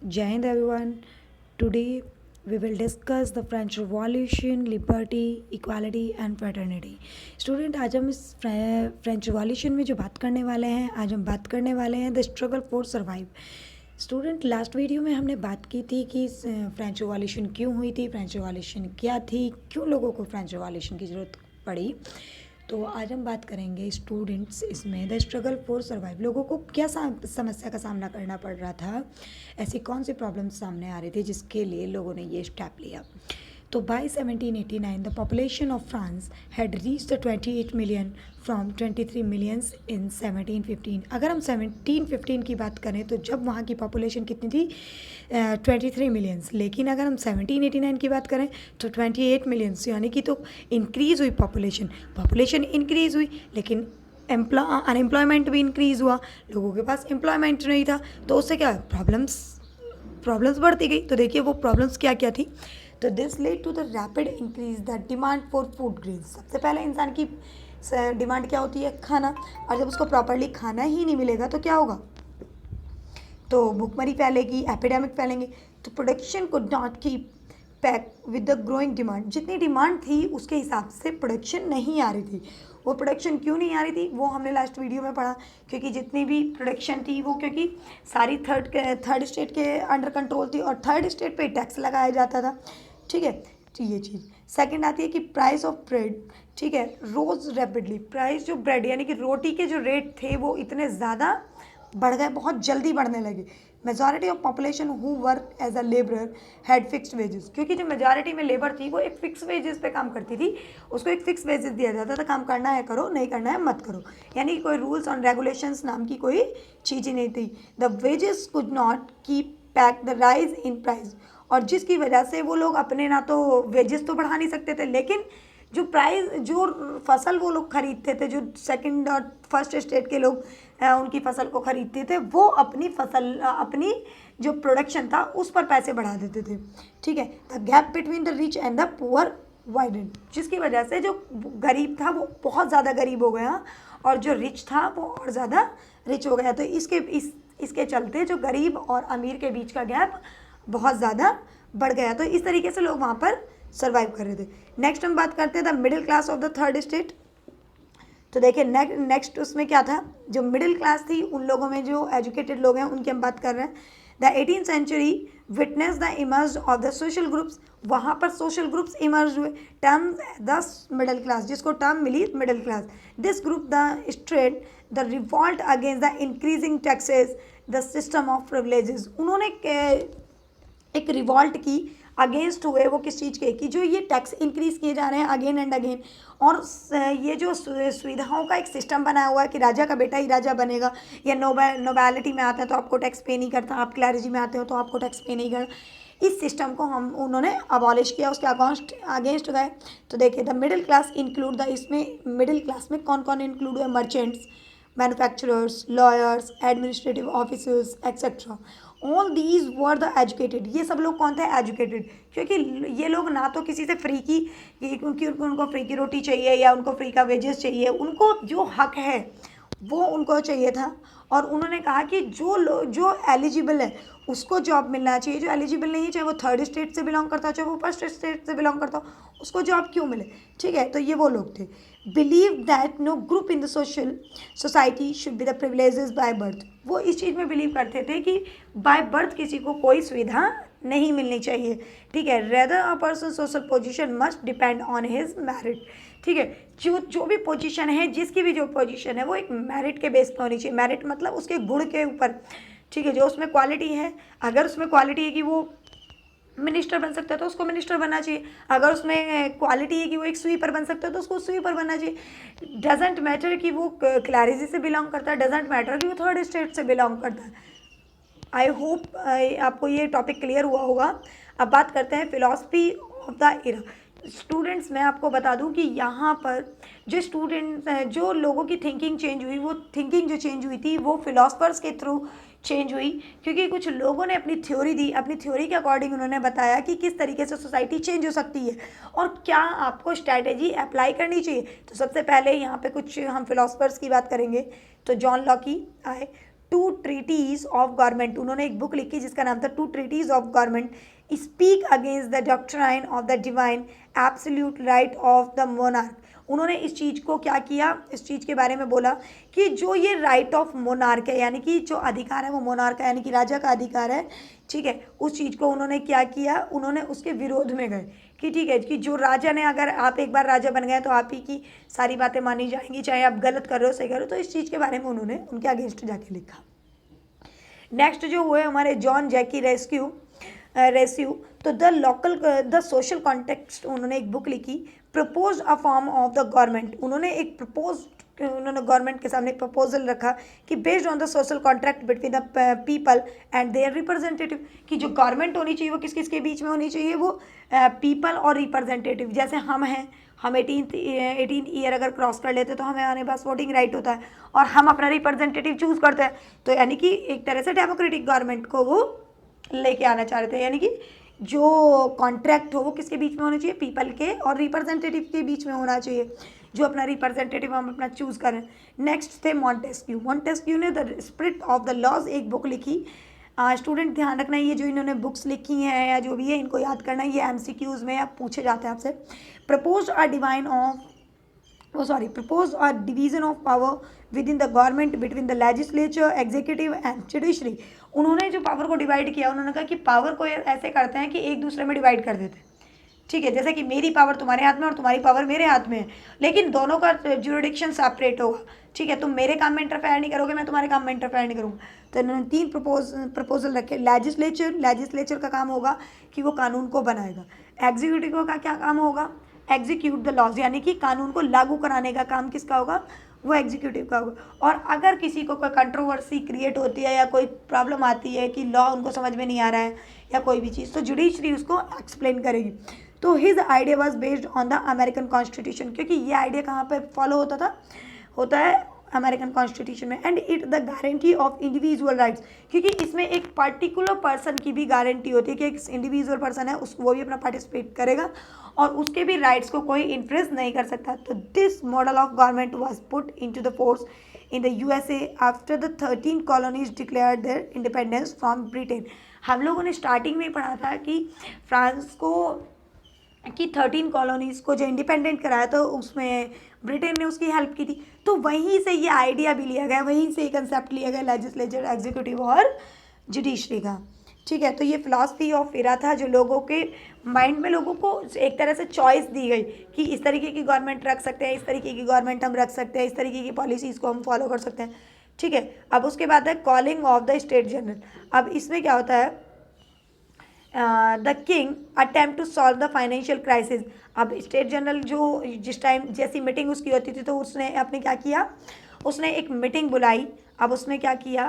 Jai Hind everyone. Today we will discuss the French Revolution, liberty, equality and fraternity. Student आज हम इस French revolution में जो बात करने वाले हैं, आज हम बात करने वाले हैं the struggle for survive. Student last video में हमने बात की थी कि फ्रेंच रिवॉल्यूशन क्यों हुई थी, फ्रेंच रिवॉल्यूशन क्या थी, क्यों लोगों को फ्रेंच रिवॉल्यूशन की ज़रूरत पड़ी. तो आज हम बात करेंगे स्टूडेंट्स इसमें द स्ट्रगल फॉर सर्वाइव. लोगों को क्या समस्या का सामना करना पड़ रहा था, ऐसी कौन सी प्रॉब्लम्स सामने आ रही थी जिसके लिए लोगों ने ये स्टेप लिया. तो by 1789 the population of France had reach the 28 million from 23 millions in 1715. अगर हम 1715 की बात करें तो जब वहाँ की पॉपुलेशन कितनी थी, 23 मिलियंस. लेकिन अगर हम 1789 की बात करें तो 28 मिलियंस, यानी कि तो इंक्रीज़ हुई पॉपुलेशन इंक्रीज़ हुई, लेकिन अनएम्प्लॉयमेंट भी इंक्रीज़ हुआ. लोगों के पास एम्प्लॉयमेंट नहीं था, तो उससे क्या प्रॉब्लम्स बढ़ती गई. तो देखिए वो प्रॉब्लम्स क्या क्या थी. तो this led to the rapid increase the demand for food grains. सबसे पहले इंसान की डिमांड क्या होती है, खाना. और जब उसको प्रॉपरली खाना ही नहीं मिलेगा तो क्या होगा, तो भूखमरी फैलेगी, एपिडेमिक फैलेंगे. तो production could not keep pack with the growing demand. जितनी डिमांड थी उसके हिसाब से प्रोडक्शन नहीं आ रही थी. वो प्रोडक्शन क्यों नहीं आ रही थी वो हमने लास्ट वीडियो में पढ़ा. क्योंकि जितनी भी प्रोडक्शन थी वो क्योंकि सारी थर्ड स्टेट के अंडर कंट्रोल थी और थर्ड स्टेट पे टैक्स लगाया जाता था. ठीक है, तो ये चीज़. सेकंड आती है कि प्राइस ऑफ ब्रेड, ठीक है, रोज़ रैपिडली. प्राइस जो ब्रेड यानी कि रोटी के जो रेट थे वो इतने ज़्यादा बढ़ गए, बहुत जल्दी बढ़ने लगे. Majority of population who work as a labourer had fixed wages. क्योंकि जो मेजॉरिटी में लेबर थी वो एक फिक्स वेजेस पे काम करती थी. उसको एक फिक्स वेजेस दिया जाता था, काम करना है करो, नहीं करना है मत करो. यानी कि कोई रूल्स और रेगुलेशंस नाम की कोई चीज़ ही नहीं थी. The wages could not keep pack the rise in price. और जिसकी वजह से वो लोग अपने ना तो वेजेस तो बढ़ा नहीं सकते थे, लेकिन जो प्राइस जो फसल वो लोग खरीदते थे, जो सेकंड और फर्स्ट स्टेट के लोग उनकी फसल को खरीदते थे, वो अपनी जो प्रोडक्शन था उस पर पैसे बढ़ा देते थे. ठीक है, the gap between the rich and the poor widened. जिसकी वजह से जो गरीब था वो बहुत ज़्यादा गरीब हो गया और जो रिच था वो और ज़्यादा रिच हो गया. तो इसके चलते जो गरीब और अमीर के बीच का गैप बहुत ज़्यादा बढ़ गया. तो इस तरीके से लोग वहाँ पर सर्वाइव कर रहे थे. नेक्स्ट हम बात करते हैं the middle class of the third state. तो देखिए नेक्स्ट उसमें क्या था, जो मिडिल क्लास थी उन लोगों में जो एजुकेटेड लोग हैं उनकी हम बात कर रहे हैं. The 18th century witness the emerge of the social groups. वहाँ पर सोशल ग्रुप्स इमर्ज हुए. टर्म द मिडिल क्लास, जिसको टर्म मिली middle class. This group the straight the revolt against the increasing taxes the system of privileges. उन्होंने एक revolt की, against हुए. वो किस चीज़ के, कि जो ये टैक्स इंक्रीज़ किए जा रहे हैं अगेन एंड अगेन. और ये जो सुविधाओं का एक सिस्टम बनाया हुआ है कि राजा का बेटा ही राजा बनेगा, या नोबैलिटी में आते हैं तो आपको टैक्स पे नहीं करता, आप क्लैरिजी में आते हो तो आपको टैक्स पे नहीं करता. इस सिस्टम को उन्होंने अबॉलिश किया, उसके अगेंस्ट गए. तो देखिए the middle class include the, इसमें मिडिल क्लास में कौन कौन इंक्लूड हुए, merchants, manufacturers, lawyers, administrative officers etcetera. All these were the educated. ये सब लोग कौन थे, एजुकेटेड. क्योंकि ये लोग ना तो किसी से फ्री की, क्योंकि उनको फ्री की रोटी चाहिए या उनको फ्री का वेजेस चाहिए, उनको जो हक है वो उनको चाहिए था. और उन्होंने कहा कि जो एलिजिबल है उसको जॉब मिलना चाहिए, जो एलिजिबल नहीं है, चाहे वो थर्ड स्टेट से बिलोंग करता हो, चाहे वो फर्स्ट स्टेट से बिलोंग करता हो, उसको जॉब क्यों मिले. ठीक है, तो ये वो लोग थे. Believe that no group in the society should be the privileges by birth. वो इस चीज़ में बिलीव करते थे कि बाय बर्थ किसी को कोई सुविधा नहीं मिलनी चाहिए. ठीक है, rather a person social position must depend on his merit. ठीक है, जो भी पोजीशन है, जिसकी भी जो पोजीशन है वो एक मेरिट के बेस पर होनी चाहिए. मेरिट मतलब उसके गुण के ऊपर. ठीक है, जो उसमें क्वालिटी है, अगर उसमें क्वालिटी है कि वो मिनिस्टर बन सकता है तो उसको मिनिस्टर बनना चाहिए. अगर उसमें क्वालिटी है कि वो एक स्वीपर बन सकता है तो उसको स्वीपर बनना चाहिए. डजेंट मैटर कि वो क्लैरिजी से बिलोंग करता है, डजेंट मैटर कि वो थर्ड स्टेट से बिलोंग करता है. आई होप आपको ये टॉपिक क्लियर हुआ होगा. अब बात करते हैं philosophy of the era. Students, मैं आपको बता दूं कि यहाँ पर जो स्टूडेंट्स जो लोगों की थिंकिंग चेंज हुई, वो थिंकिंग जो चेंज हुई थी वो फिलोसफर्स के थ्रू चेंज हुई. क्योंकि कुछ लोगों ने अपनी थ्योरी दी, अपनी थ्योरी के अकॉर्डिंग उन्होंने बताया कि किस तरीके से सोसाइटी चेंज हो सकती है और क्या आपको स्ट्रैटेजी अप्लाई करनी चाहिए. तो सबसे पहले यहाँ पे कुछ हम फिलोसफर्स की बात करेंगे. तो जॉन लॉकी आए. टू ट्रीटीज ऑफ गवर्नमेंट, उन्होंने एक बुक लिखी जिसका नाम था two treaties of government speak against the doctrine of the divine absolute right of the monarch. उन्होंने इस चीज़ को क्या किया, इस चीज़ के बारे में बोला कि जो ये राइट ऑफ मोनार्क है, यानी कि जो अधिकार है वो मोनार्क है, यानी कि राजा का अधिकार है, ठीक है, उस चीज़ को उन्होंने क्या किया, उन्होंने उसके विरोध में गए कि ठीक है कि जो राजा ने, अगर आप एक बार राजा बन गए तो आप ही की सारी बातें मानी जाएंगी, चाहे आप गलत कर रहे हो सही कर रहे हो। तो इस चीज़ के बारे में उन्होंने उनके अगेंस्ट जाके लिखा। नेक्स्ट जो हुए हमारे जॉन जैकी रेस्यू, तो द सोशल कॉन्टेक्स्ट, उन्होंने एक बुक लिखी propose a form of the government. उन्होंने गवर्नमेंट के सामने एक प्रपोजल रखा कि based on the social contract between the people and their representative, कि जो गवर्नमेंट होनी चाहिए वो किस किस के बीच में होनी चाहिए, वो पीपल और रिप्रेजेंटेटिव। जैसे हम हैं, हम 18 ईयर अगर क्रॉस कर लेते तो हमारे पास वोटिंग राइट होता है और हम अपना रिप्रेजेंटेटिव चूज़ करते हैं। तो यानी कि एक तरह से डेमोक्रेटिक गवर्नमेंट को वो लेके आना चाह रहे थे, यानी कि जो कॉन्ट्रैक्ट हो वो किसके बीच में होना चाहिए, पीपल के और रिप्रेजेंटेटिव के बीच में होना चाहिए, जो अपना रिप्रेजेंटेटिव हम अपना चूज़ करें। नेक्स्ट थे मॉन्टेस्क्यू ने the spirit of the laws एक बुक लिखी। स्टूडेंट ध्यान रखना, ये जो इन्होंने बुक्स लिखी हैं या जो भी है इनको याद करना, ये MCQs में आप पूछे जाते हैं आपसे। Propose a division of power with in the government between the legislature, executive and judiciary. उन्होंने जो पावर को डिवाइड किया, उन्होंने कहा कि पावर को ऐसे करते हैं कि एक दूसरे में डिवाइड कर देते हैं, ठीक है, जैसे कि मेरी पावर तुम्हारे हाथ में और तुम्हारी पावर मेरे हाथ में है, लेकिन दोनों का ज्यूरिडिक्शन सेपरेट होगा, ठीक है, तुम मेरे काम में इंटरफेयर नहीं करोगे, मैं तुम्हारे काम में इंटरफेयर नहीं करूँगा। तो इन्होंने 3 प्रपोजल रखे। लेजिस्लेचर का काम होगा कि वो कानून को बनाएगा। एग्जीक्यूटिव का क्या काम होगा, एग्जीक्यूट द लॉज, यानी कि कानून को लागू कराने का काम किसका होगा, वो एग्जीक्यूटिव का होगा। और अगर किसी को कोई कंट्रोवर्सी क्रिएट होती है या कोई प्रॉब्लम आती है कि लॉ उनको समझ में नहीं आ रहा है या कोई भी चीज़, तो जुडिशरी उसको एक्सप्लेन करेगी। तो his idea was based on the American constitution, क्योंकि ये आइडिया कहाँ पे फॉलो होता है अमेरिकन कॉन्स्टिट्यूशन में। And it the guarantee of individual rights, क्योंकि इसमें एक पर्टिकुलर पर्सन की भी गारंटी होती है कि एक इंडिविजुअल पर्सन है वो भी अपना पार्टिसिपेट करेगा और उसके भी राइट्स को कोई इन्फ्लुएंस नहीं कर सकता। तो this model of government was put into the force in the USA after the 13 colonies declared their independence from Britain. हम लोगों ने स्टार्टिंग में पढ़ा था कि फ्रांस को 13 कॉलोनीज़ को जो इंडिपेंडेंट कराया तो उसमें ब्रिटेन ने उसकी हेल्प की थी। तो वहीं से ये आइडिया भी लिया गया, वहीं से ये कंसेप्ट लिया गया लेजिस्लेचर, एग्जीक्यूटिव और जुडिशरी का, ठीक है। तो ये फिलॉसफी ऑफ इरा था जो लोगों के माइंड में, लोगों को एक तरह से चॉइस दी गई कि इस तरीके की गवर्नमेंट रख सकते हैं, इस तरीके की गवर्नमेंट हम रख सकते हैं, इस तरीके की पॉलिसीज़ को हम फॉलो कर सकते हैं, ठीक है। अब उसके बाद है calling of the state general. अब इसमें क्या होता है, the king attempt to solve the financial crisis. अब स्टेट जनरल जो जिस टाइम जैसी मीटिंग उसकी होती थी तो उसने अपने क्या किया, उसने एक मीटिंग बुलाई। अब उसमें क्या किया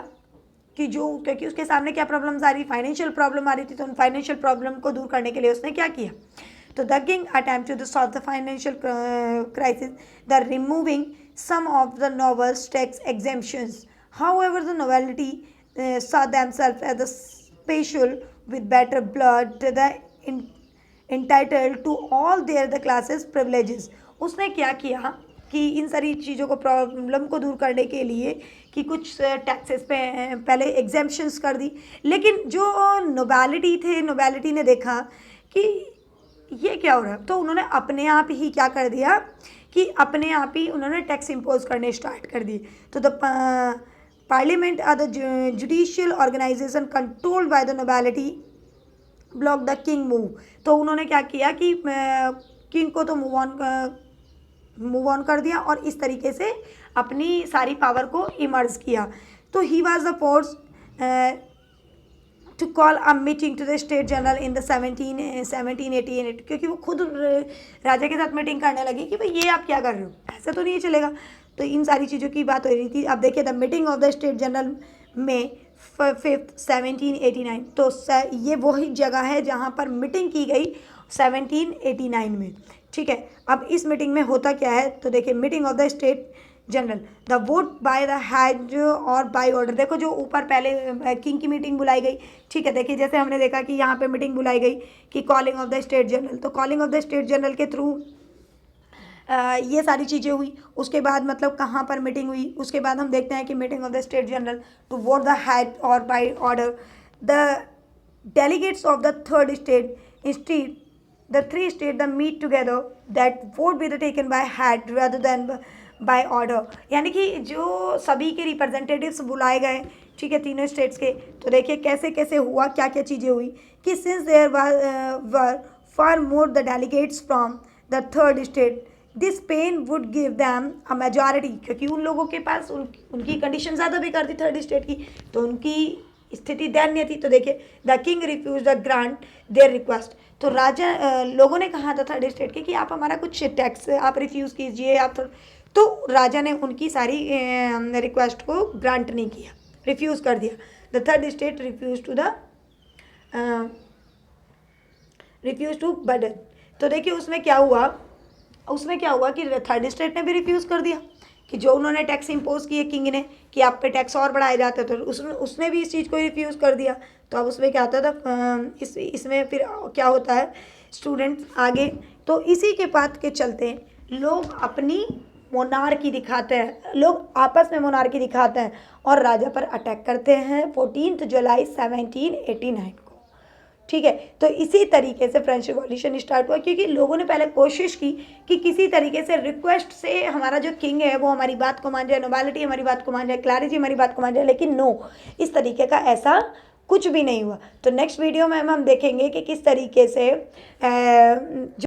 कि क्योंकि उसके सामने क्या प्रॉब्लम्स आ रही, फाइनेंशियल प्रॉब्लम आ रही थी, तो उन फाइनेंशियल प्रॉब्लम को दूर करने के लिए उसने क्या किया, तो the king attempt to solve the financial crisis the removing some of the nobles tax exemptions. However the nobility saw themselves as the special with better blood, the entitled to all the classes privileges। उसने क्या किया कि इन सारी चीज़ों को, problem को दूर करने के लिए कि कुछ टैक्सेस पे पहले एग्जेम्पशंस कर दी, लेकिन जो नोबेलिटी ने देखा कि ये क्या हो रहा है, तो उन्होंने अपने आप ही क्या कर दिया कि अपने आप ही उन्होंने टैक्स इम्पोज करने स्टार्ट कर दिए। तो the parliament or the judicial organisation controlled by the nobility block the king move. तो उन्होंने क्या किया कि किंग को तो मूव ऑन कर दिया और इस तरीके से अपनी सारी पावर को इमर्ज किया। तो he was the force to call a meeting to the state general in the 1788, क्योंकि वो खुद राजा के साथ मीटिंग करने लगी कि भाई ये आप क्या कर रहे हो, ऐसा तो नहीं चलेगा। तो इन सारी चीज़ों की बात हो रही थी। अब देखिए the meeting of the state general में 5 1789, तो ये वही जगह है जहाँ पर मीटिंग की गई 1789 में, ठीक है। अब इस मीटिंग में होता क्या है, तो देखिए meeting of the state general the vote by the head और बाय ऑर्डर। देखो जो ऊपर पहले किंग की मीटिंग बुलाई गई, ठीक है। देखिए जैसे हमने देखा कि यहाँ पे मीटिंग बुलाई गई कि calling of the state general, तो calling of the state general के थ्रू ये सारी चीज़ें हुई। उसके बाद मतलब कहाँ पर मीटिंग हुई, उसके बाद हम देखते हैं कि meeting of the state general to vote the head और by order the delegates of the third state instead the three state the meet together that vote be the taken by head rather than by order। यानी कि जो सभी के representatives बुलाए गए, ठीक है, तीनों स्टेट्स के। तो देखिए कैसे कैसे हुआ, क्या क्या चीज़ें हुई कि since there were far more the delegates from the third state this pen would give them a majority, क्योंकि उन लोगों के पास उनकी कंडीशन ज़्यादा बेकार थी थर्ड स्टेट की, तो उनकी स्थिति दयनीय थी। तो देखिए the king refuse the grant their request. तो राजा लोगों ने कहा था थर्ड स्टेट के कि आप हमारा कुछ टैक्स आप रिफ्यूज़ कीजिए, आप तो राजा ने उनकी सारी रिक्वेस्ट को ग्रांट नहीं किया, रिफ्यूज़ कर दिया। The third state refuse to burden. तो देखिए उसमें क्या हुआ कि थर्ड स्टेट ने भी रिफ्यूज़ कर दिया कि जो उन्होंने टैक्स इम्पोज किए किंग ने कि आप पे टैक्स और बढ़ाए जाते, तो उसने भी इस चीज़ को रिफ्यूज़ कर दिया। तो अब उसमें क्या होता था, इसमें फिर क्या होता है स्टूडेंट्स आगे। तो इसी के बात के चलते लोग अपनी मोनार्की दिखाते हैं, लोग आपस में मोनार्की दिखाते हैं और राजा पर अटैक करते हैं 14 जुलाई 1789 को, ठीक है। तो इसी तरीके से फ्रेंच रिवॉल्यूशन स्टार्ट हुआ, क्योंकि लोगों ने पहले कोशिश की कि किसी तरीके से रिक्वेस्ट से हमारा जो किंग है वो हमारी बात को मान जाए, नोबिलिटी हमारी बात को मान जाए, क्लैरिटी हमारी बात को मान जाए, लेकिन नो, इस तरीके का ऐसा कुछ भी नहीं हुआ। तो नेक्स्ट वीडियो में हम देखेंगे कि किस तरीके से